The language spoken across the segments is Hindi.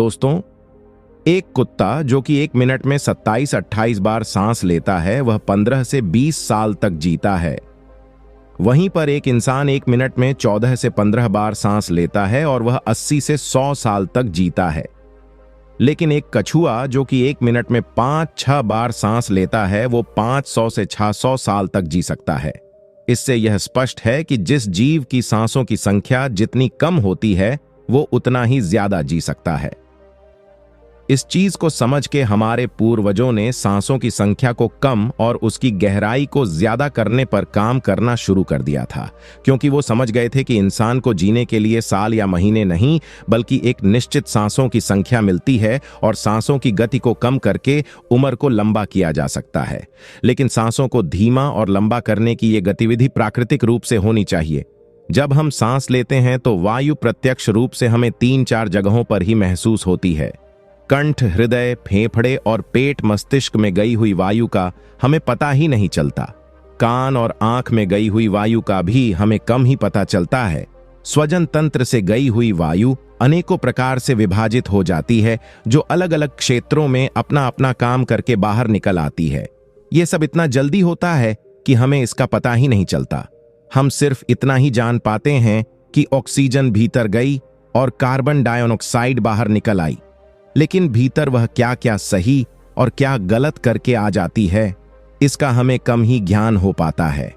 दोस्तों, एक कुत्ता जो कि 1 मिनट में 27-28 बार सांस लेता है, वह 15 से 20 साल तक जीता है। वहीं पर एक इंसान 1 मिनट में 14 से 15 बार सांस लेता है और वह 80 से 100 साल तक जीता है। लेकिन एक कछुआ जो कि 1 मिनट में 5-6 बार सांस लेता है, वो 500 से 600 साल तक जी सकता है। इससे यह स्पष्ट है कि जिस जीव की सांसों की संख्या जितनी कम होती है, वो उतना ही ज्यादा जी सकता है। इस चीज को समझ के हमारे पूर्वजों ने सांसों की संख्या को कम और उसकी गहराई को ज्यादा करने पर काम करना शुरू कर दिया था, क्योंकि वो समझ गए थे कि इंसान को जीने के लिए साल या महीने नहीं, बल्कि एक निश्चित सांसों की संख्या मिलती है और सांसों की गति को कम करके उम्र को लंबा किया जा सकता है। लेकिन सांसों को धीमा और लंबा करने की यह गतिविधि प्राकृतिक रूप से होनी चाहिए। जब हम सांस लेते हैं तो वायु प्रत्यक्ष रूप से हमें 3-4 जगहों पर ही महसूस होती है। कंठ, हृदय, फेफड़े और पेट मस्तिष्क में गई हुई वायु का हमें पता ही नहीं चलता। कान और आंख में गई हुई वायु का भी हमें कम ही पता चलता है। स्वजन तंत्र से गई हुई वायु अनेकों प्रकार से विभाजित हो जाती है, जो अलग अलग क्षेत्रों में अपना अपना काम करके बाहर निकल आती है। यह सब इतना जल्दी होता है कि हमें इसका पता ही नहीं चलता। हम सिर्फ इतना ही जान पाते हैं कि ऑक्सीजन भीतर गई और कार्बन डाइऑक्साइड बाहर निकल आई, लेकिन भीतर वह क्या क्या सही और क्या गलत करके आ जाती है, इसका हमें कम ही ज्ञान हो पाता है।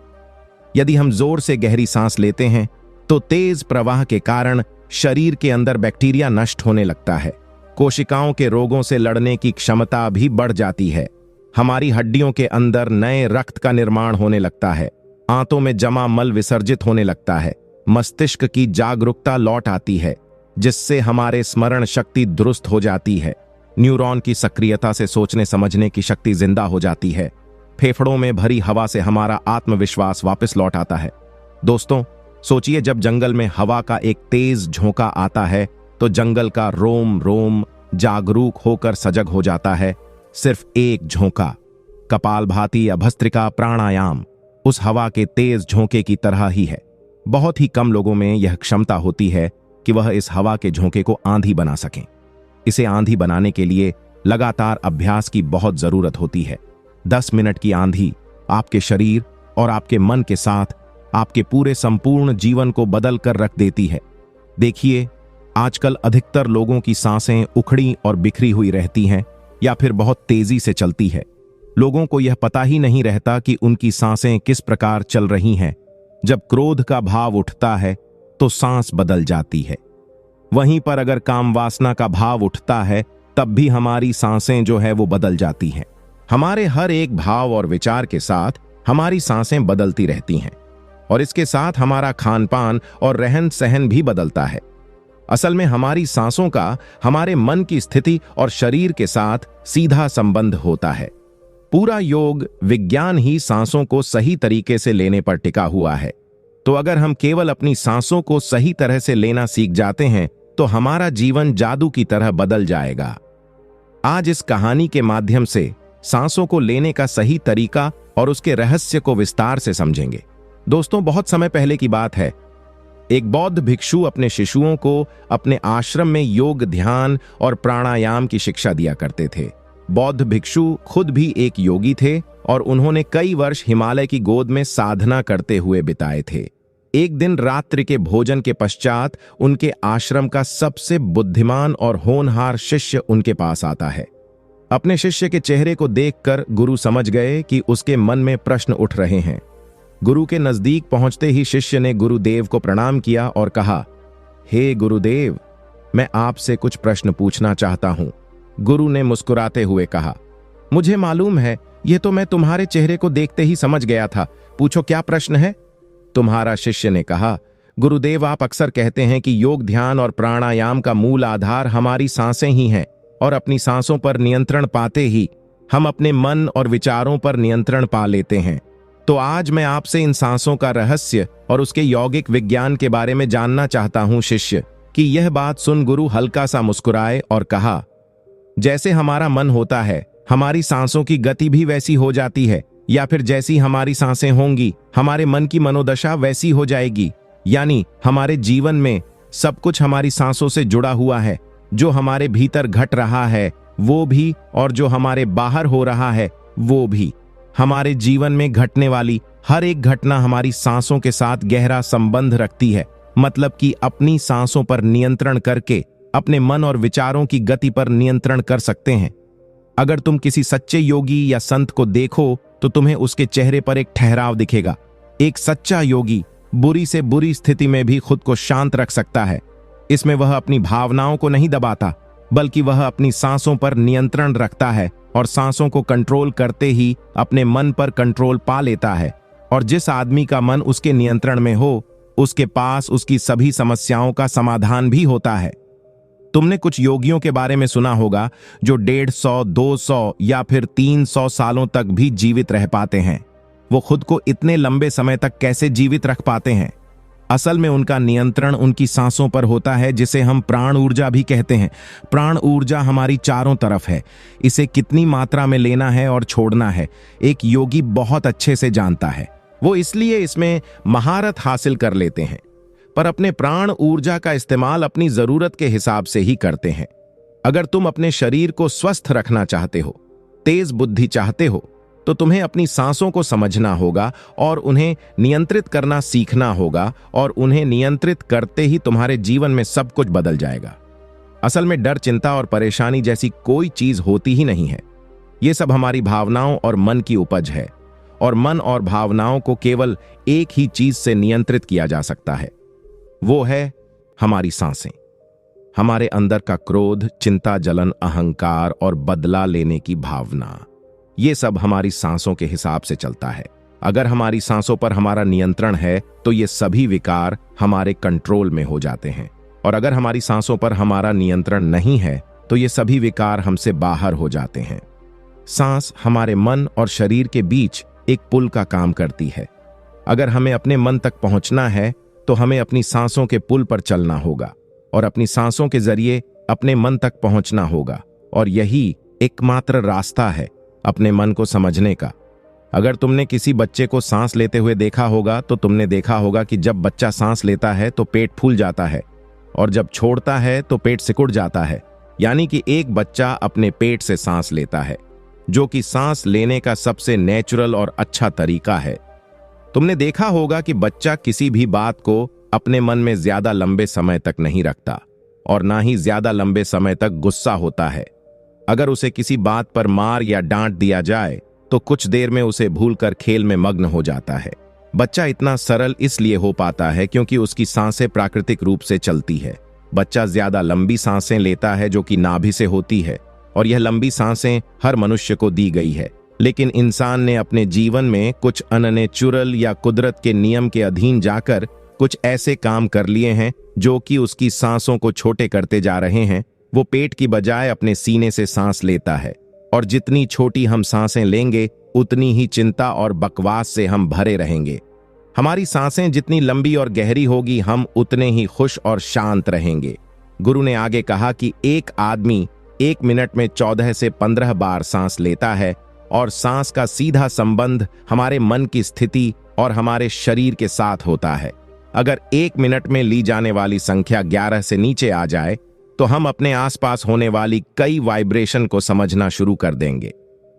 यदि हम जोर से गहरी सांस लेते हैं तो तेज प्रवाह के कारण शरीर के अंदर बैक्टीरिया नष्ट होने लगता है। कोशिकाओं के रोगों से लड़ने की क्षमता भी बढ़ जाती है। हमारी हड्डियों के अंदर नए रक्त का निर्माण होने लगता है। आंतों में जमा मल विसर्जित होने लगता है। मस्तिष्क की जागरूकता लौट आती है, जिससे हमारे स्मरण शक्ति दुरुस्त हो जाती है। न्यूरॉन की सक्रियता से सोचने समझने की शक्ति जिंदा हो जाती है। फेफड़ों में भरी हवा से हमारा आत्मविश्वास वापस लौट आता है। दोस्तों, सोचिए, जब जंगल में हवा का एक तेज झोंका आता है तो जंगल का रोम रोम जागरूक होकर सजग हो जाता है। सिर्फ एक झोंका, कपालभाति या भस्त्रिका प्राणायाम, उस हवा के तेज झोंके की तरह ही है। बहुत ही कम लोगों में यह क्षमता होती है कि वह इस हवा के झोंके को आंधी बना सकें। इसे आंधी बनाने के लिए लगातार अभ्यास की बहुत जरूरत होती है। 10 मिनट की आंधी आपके शरीर और आपके मन के साथ आपके पूरे संपूर्ण जीवन को बदल कर रख देती है। देखिए, आजकल अधिकतर लोगों की सांसें उखड़ी और बिखरी हुई रहती हैं या फिर बहुत तेजी से चलती है। लोगों को यह पता ही नहीं रहता कि उनकी सांसें किस प्रकार चल रही हैं। जब क्रोध का भाव उठता है तो सांस बदल जाती है। वहीं पर अगर काम वासना का भाव उठता है, तब भी हमारी सांसें जो है वो बदल जाती हैं। हमारे हर एक भाव और विचार के साथ हमारी सांसें बदलती रहती हैं और इसके साथ हमारा खान पान और रहन सहन भी बदलता है। असल में हमारी सांसों का हमारे मन की स्थिति और शरीर के साथ सीधा संबंध होता है। पूरा योग विज्ञान ही सांसों को सही तरीके से लेने पर टिका हुआ है। तो अगर हम केवल अपनी सांसों को सही तरह से लेना सीख जाते हैं तो हमारा जीवन जादू की तरह बदल जाएगा। आज इस कहानी के माध्यम से सांसों को लेने का सही तरीका और उसके रहस्य को विस्तार से समझेंगे। दोस्तों, बहुत समय पहले की बात है। एक बौद्ध भिक्षु अपने शिष्यों को अपने आश्रम में योग, ध्यान और प्राणायाम की शिक्षा दिया करते थे। बौद्ध भिक्षु खुद भी एक योगी थे और उन्होंने कई वर्ष हिमालय की गोद में साधना करते हुए बिताए थे। एक दिन रात्रि के भोजन के पश्चात उनके आश्रम का सबसे बुद्धिमान और होनहार शिष्य उनके पास आता है। अपने शिष्य के चेहरे को देखकर गुरु समझ गए कि उसके मन में प्रश्न उठ रहे हैं। गुरु के नजदीक पहुंचते ही शिष्य ने गुरुदेव को प्रणाम किया और कहा, हे गुरुदेव, मैं आपसे कुछ प्रश्न पूछना चाहता हूं। गुरु ने मुस्कुराते हुए कहा, मुझे मालूम है, यह तो मैं तुम्हारे चेहरे को देखते ही समझ गया था। पूछो, क्या प्रश्न है? तुम्हारा शिष्य ने कहा, गुरुदेव, आप अक्सर कहते हैं कि योग, ध्यान और प्राणायाम का मूल आधार हमारी सांसें ही हैं और अपनी सांसों पर नियंत्रण पाते ही हम अपने मन और विचारों पर नियंत्रण पा लेते हैं। तो आज मैं आपसे इन सांसों का रहस्य और उसके यौगिक विज्ञान के बारे में जानना चाहता हूं। शिष्य की यह बात सुन गुरु हल्का सा मुस्कुराए और कहा, जैसे हमारा मन होता है, हमारी सांसों की गति भी वैसी हो जाती है, या फिर जैसी हमारी सांसें होंगी, हमारे मन की मनोदशा वैसी हो जाएगी। यानी हमारे जीवन में सब कुछ हमारी सांसों से जुड़ा हुआ है। जो हमारे भीतर घट रहा है वो भी, और जो हमारे बाहर हो रहा है वो भी। हमारे जीवन में घटने वाली हर एक घटना हमारी सांसों के साथ गहरा संबंध रखती है। मतलब कि अपनी सांसों पर नियंत्रण करके अपने मन और विचारों की गति पर नियंत्रण कर सकते हैं। अगर तुम किसी सच्चे योगी या संत को देखो तो तुम्हें उसके चेहरे पर एक ठहराव दिखेगा। एक सच्चा योगी बुरी से बुरी स्थिति में भी खुद को शांत रख सकता है। इसमें वह अपनी भावनाओं को नहीं दबाता, बल्कि वह अपनी सांसों पर नियंत्रण रखता है और सांसों को कंट्रोल करते ही अपने मन पर कंट्रोल पा लेता है। और जिस आदमी का मन उसके नियंत्रण में हो, उसके पास उसकी सभी समस्याओं का समाधान भी होता है। तुमने कुछ योगियों के बारे में सुना होगा जो 150, 200 या फिर 300 सालों तक भी जीवित रह पाते हैं। वो खुद को इतने लंबे समय तक कैसे जीवित रख पाते हैं? असल में उनका नियंत्रण उनकी सांसों पर होता है, जिसे हम प्राण ऊर्जा भी कहते हैं। प्राण ऊर्जा हमारी चारों तरफ है। इसे कितनी मात्रा में लेना है और छोड़ना है, एक योगी बहुत अच्छे से जानता है। वो इसलिए इसमें महारत हासिल कर लेते हैं, पर अपने प्राण ऊर्जा का इस्तेमाल अपनी जरूरत के हिसाब से ही करते हैं। अगर तुम अपने शरीर को स्वस्थ रखना चाहते हो, तेज बुद्धि चाहते हो, तो तुम्हें अपनी सांसों को समझना होगा और उन्हें नियंत्रित करना सीखना होगा, और उन्हें नियंत्रित करते ही तुम्हारे जीवन में सब कुछ बदल जाएगा। असल में डर, चिंता और परेशानी जैसी कोई चीज होती ही नहीं है। ये सब हमारी भावनाओं और मन की उपज है, और मन और भावनाओं को केवल एक ही चीज से नियंत्रित किया जा सकता है, वो है हमारी सांसें। हमारे अंदर का क्रोध, चिंता, जलन, अहंकार और बदला लेने की भावना, ये सब हमारी सांसों के हिसाब से चलता है। अगर हमारी सांसों पर हमारा नियंत्रण है तो ये सभी विकार हमारे कंट्रोल में हो जाते हैं, और अगर हमारी सांसों पर हमारा नियंत्रण नहीं है तो ये सभी विकार हमसे बाहर हो जाते हैं। सांस हमारे मन और शरीर के बीच एक पुल का काम करती है। अगर हमें अपने मन तक पहुंचना है तो हमें अपनी सांसों के पुल पर चलना होगा, और अपनी सांसों के जरिए अपने मन तक पहुंचना होगा। और यही एकमात्र रास्ता है अपने मन को समझने का। अगर तुमने किसी बच्चे को सांस लेते हुए देखा होगा तो तुमने देखा होगा कि जब बच्चा सांस लेता है तो पेट फूल जाता है, और जब छोड़ता है तो पेट सिकुड़ जाता है। यानी कि एक बच्चा अपने पेट से सांस लेता है, जो कि सांस लेने का सबसे नेचुरल और अच्छा तरीका है। तुमने देखा होगा कि बच्चा किसी भी बात को अपने मन में ज्यादा लंबे समय तक नहीं रखता, और ना ही ज्यादा लंबे समय तक गुस्सा होता है। अगर उसे किसी बात पर मार या डांट दिया जाए तो कुछ देर में उसे भूलकर खेल में मग्न हो जाता है। बच्चा इतना सरल इसलिए हो पाता है क्योंकि उसकी सांसें प्राकृतिक रूप से चलती है। बच्चा ज्यादा लंबी सांसें लेता है जो कि नाभि से होती है, और यह लंबी सांसें हर मनुष्य को दी गई है। लेकिन इंसान ने अपने जीवन में कुछ अननेचुरल या कुदरत के नियम के अधीन जाकर कुछ ऐसे काम कर लिए हैं जो कि उसकी सांसों को छोटे करते जा रहे हैं। वो पेट की बजाय अपने सीने से सांस लेता है, और जितनी छोटी हम सांसें लेंगे उतनी ही चिंता और बकवास से हम भरे रहेंगे। हमारी सांसें जितनी लंबी और गहरी होगी, हम उतने ही खुश और शांत रहेंगे। गुरु ने आगे कहा कि एक आदमी 1 मिनट में 14 से 15 बार सांस लेता है, और सांस का सीधा संबंध हमारे मन की स्थिति और हमारे शरीर के साथ होता है। अगर 1 मिनट में ली जाने वाली संख्या 11 से नीचे आ जाए तो हम अपने आसपास होने वाली कई वाइब्रेशन को समझना शुरू कर देंगे,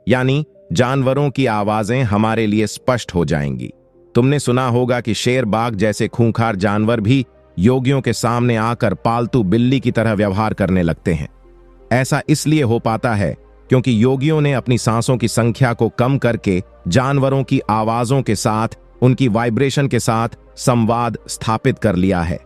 यानी जानवरों की आवाजें हमारे लिए स्पष्ट हो जाएंगी। तुमने सुना होगा कि शेर, बाघ जैसे खूंखार जानवर भी योगियों के सामने आकर पालतू बिल्ली की तरह व्यवहार करने लगते हैं। ऐसा इसलिए हो पाता है क्योंकि योगियों ने अपनी सांसों की संख्या को कम करके जानवरों की आवाजों के साथ, उनकी वाइब्रेशन के साथ संवाद स्थापित कर लिया है।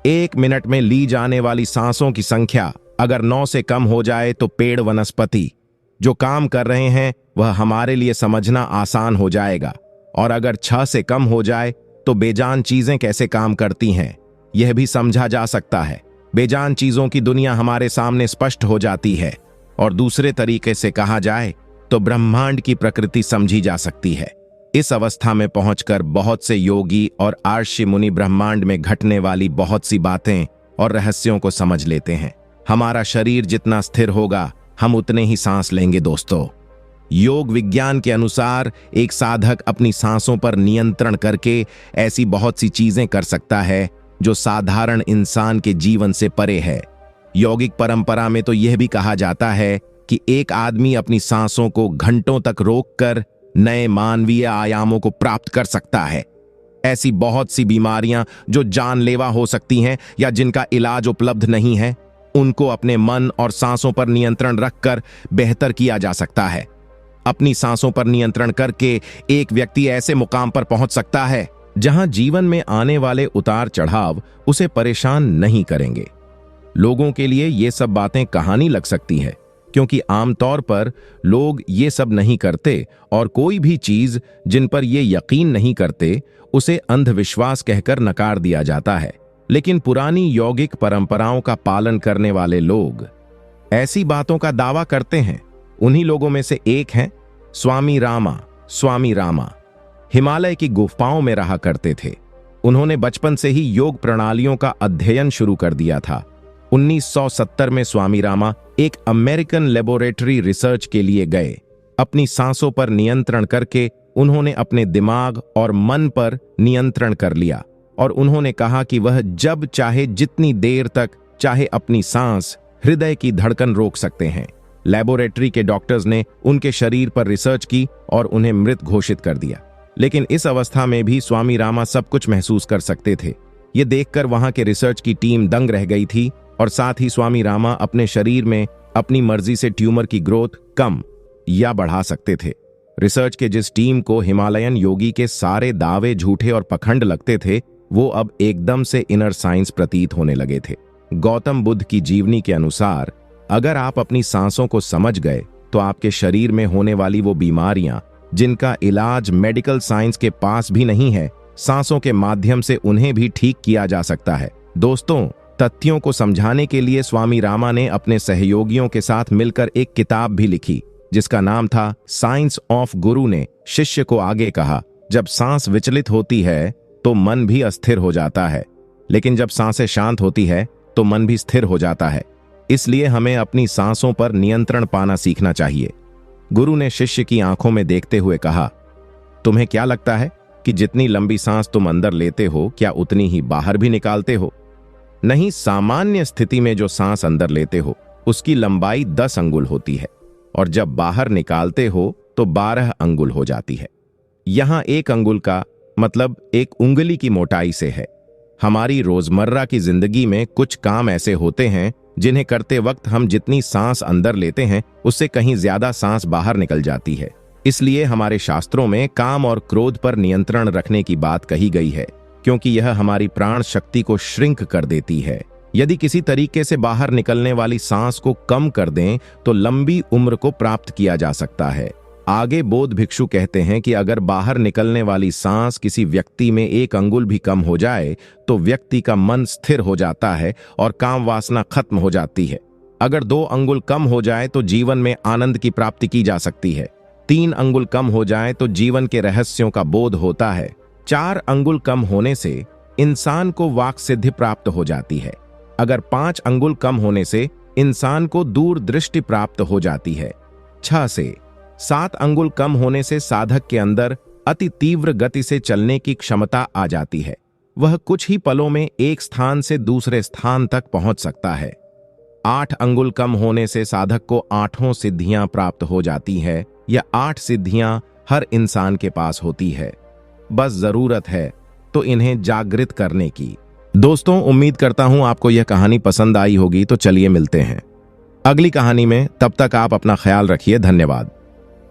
1 मिनट में ली जाने वाली सांसों की संख्या अगर 9 से कम हो जाए तो पेड़, वनस्पति जो काम कर रहे हैं वह हमारे लिए समझना आसान हो जाएगा, और अगर 6 से कम हो जाए तो बेजान चीजें कैसे काम करती हैं यह भी समझा जा सकता है। बेजान चीजों की दुनिया हमारे सामने स्पष्ट हो जाती है, और दूसरे तरीके से कहा जाए तो ब्रह्मांड की प्रकृति समझी जा सकती है। इस अवस्था में पहुंचकर बहुत से योगी और आर्षि मुनि ब्रह्मांड में घटने वाली बहुत सी बातें और रहस्यों को समझ लेते हैं। हमारा शरीर जितना स्थिर होगा हम उतने ही सांस लेंगे। दोस्तों, योग विज्ञान के अनुसार एक साधक अपनी सांसों पर नियंत्रण करके ऐसी बहुत सी चीजें कर सकता है जो साधारण इंसान के जीवन से परे है। यौगिक परंपरा में तो यह भी कहा जाता है कि एक आदमी अपनी सांसों को घंटों तक रोककर नए मानवीय आयामों को प्राप्त कर सकता है। ऐसी बहुत सी बीमारियां जो जानलेवा हो सकती हैं या जिनका इलाज उपलब्ध नहीं है, उनको अपने मन और सांसों पर नियंत्रण रखकर बेहतर किया जा सकता है। अपनी सांसों पर नियंत्रण करके एक व्यक्ति ऐसे मुकाम पर पहुंच सकता है जहां जीवन में आने वाले उतार चढ़ाव उसे परेशान नहीं करेंगे। लोगों के लिए ये सब बातें कहानी लग सकती है, क्योंकि आमतौर पर लोग ये सब नहीं करते और कोई भी चीज जिन पर ये यकीन नहीं करते उसे अंधविश्वास कहकर नकार दिया जाता है। लेकिन पुरानी यौगिक परंपराओं का पालन करने वाले लोग ऐसी बातों का दावा करते हैं। उन्हीं लोगों में से एक हैं स्वामी रामा। स्वामी रामा हिमालय की गुफाओं में रहा करते थे। उन्होंने बचपन से ही योग प्रणालियों का अध्ययन शुरू कर दिया था। 1970 में स्वामी रामा एक अमेरिकन लेबोरेटरी रिसर्च के लिए गए। अपनी सांसों पर नियंत्रण करके उन्होंने अपने दिमाग और मन पर नियंत्रण कर लिया और उन्होंने कहा कि वह जब चाहे जितनी देर तक चाहे अपनी सांस, हृदय की धड़कन रोक सकते हैं। लेबोरेटरी के डॉक्टर्स ने उनके शरीर पर रिसर्च की और उन्हें मृत घोषित कर दिया। लेकिन इस अवस्था में भी स्वामी रामा सब कुछ महसूस कर सकते थे। ये देखकर वहां के रिसर्च की टीम दंग रह गई थी और साथ ही स्वामी रामा अपने शरीर में अपनी मर्जी से ट्यूमर की ग्रोथ कम या बढ़ा सकते थे। रिसर्च के जिस टीम को हिमालयन योगी के सारे दावे झूठे और पखंड लगते थे, वो अब एकदम से इनर साइंस प्रतीत होने लगे थे। गौतम बुद्ध की जीवनी के अनुसार अगर आप अपनी सांसों को समझ गए तो आपके शरीर में होने वाली वो बीमारियां जिनका इलाज मेडिकल साइंस के पास भी नहीं है, सांसों के माध्यम से उन्हें भी ठीक किया जा सकता है। दोस्तों, तथ्यों को समझाने के लिए स्वामी रामा ने अपने सहयोगियों के साथ मिलकर एक किताब भी लिखी जिसका नाम था साइंस ऑफ गुरु ने शिष्य को आगे कहा, जब सांस विचलित होती है तो मन भी अस्थिर हो जाता है, लेकिन जब सांसें शांत होती है तो मन भी स्थिर हो जाता है। इसलिए हमें अपनी सांसों पर नियंत्रण पाना सीखना चाहिए। गुरु ने शिष्य की आंखों में देखते हुए कहा, तुम्हें क्या लगता है कि जितनी लंबी सांस तुम अंदर लेते हो क्या उतनी ही बाहर भी निकालते हो? नहीं, सामान्य स्थिति में जो सांस अंदर लेते हो उसकी लंबाई 10 अंगुल होती है और जब बाहर निकालते हो तो 12 अंगुल हो जाती है। यहां 1 अंगुल का मतलब 1 उंगली की मोटाई से है। हमारी रोजमर्रा की जिंदगी में कुछ काम ऐसे होते हैं जिन्हें करते वक्त हम जितनी सांस अंदर लेते हैं उससे कहीं ज्यादा सांस बाहर निकल जाती है। इसलिए हमारे शास्त्रों में काम और क्रोध पर नियंत्रण रखने की बात कही गई है, क्योंकि यह हमारी प्राण शक्ति को श्रिंक कर देती है। यदि किसी तरीके से बाहर निकलने वाली सांस को कम कर दें तो लंबी उम्र को प्राप्त किया जा सकता है। आगे बौद्ध भिक्षु कहते हैं कि अगर बाहर निकलने वाली सांस किसी व्यक्ति में 1 अंगुल भी कम हो जाए तो व्यक्ति का मन स्थिर हो जाता है और काम वासना खत्म हो जाती है। अगर 2 अंगुल कम हो जाए तो जीवन में आनंद की प्राप्ति की जा सकती है। 3 अंगुल कम हो जाए तो जीवन के रहस्यों का बोध होता है। 4 अंगुल कम होने से इंसान को वाक सिद्धि प्राप्त हो जाती है। अगर 5 अंगुल कम होने से इंसान को दूरदृष्टि प्राप्त हो जाती है। 6 से 7 अंगुल कम होने से साधक के अंदर अति तीव्र गति से चलने की क्षमता आ जाती है। वह कुछ ही पलों में एक स्थान से दूसरे स्थान तक पहुंच सकता है। 8 अंगुल कम होने से साधक को 8 सिद्धियां प्राप्त हो जाती है। यह 8 सिद्धियां हर इंसान के पास होती है, बस जरूरत है तो इन्हें जागृत करने की। दोस्तों, उम्मीद करता हूं आपको यह कहानी पसंद आई होगी। तो चलिए मिलते हैं अगली कहानी में। तब तक आप अपना ख्याल रखिए। धन्यवाद।